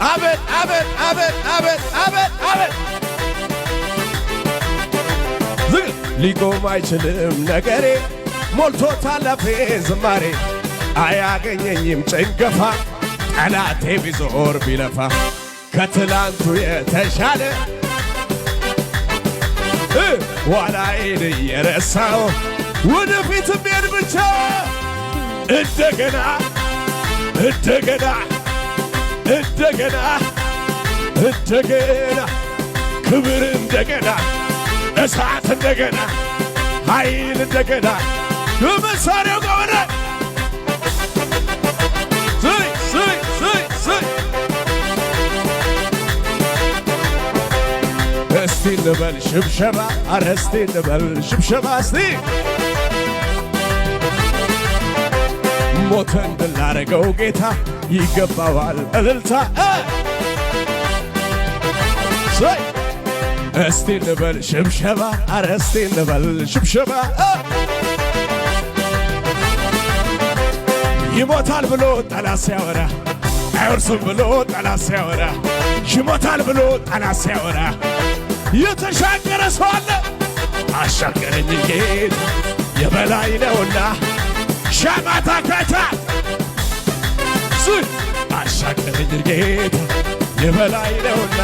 አቤት አቤት አቤት አቤት አቤት አቤት ሊቆም አይችልም ነገሬ ሞልቶ ታለፌ ዝማሬ አያገኘኝም ጭንገፋ ጠላቴ ቢዞር ቢለፋ ከትላንቱ የተሻለ ኋላዬን እየረሳው ወደፊት ብሄድ ብቻ እንደገና እንደገና እንደገና እንደገና ክብር እንደገና እሳት እንደገና ኃይል እንደገና በመሳሪያው ጋር እስቲ እንበል ሽብሸባ ኧረ እስቲ እንበል ሽብሸባ እስቲ ሞትን ድል ላረገው ጌታ ይገባዋል እልልታ እስቲ እንበል ሽብሸባ ኧረ እስቲ እንበል ሽብሸባ ይሞታል ብሎ ጠላት ሲያወራ አይወርስም ብሎ ጠላት ሲያወራ ይሞታል ብሎ ጠላት ሲያወራ የተሻገረ ሰው አለ አሻገረኝ ጌታ የበላይ ነውና ሻማታ ካታ አሻገረኝ ጌታ የበላይ ነውና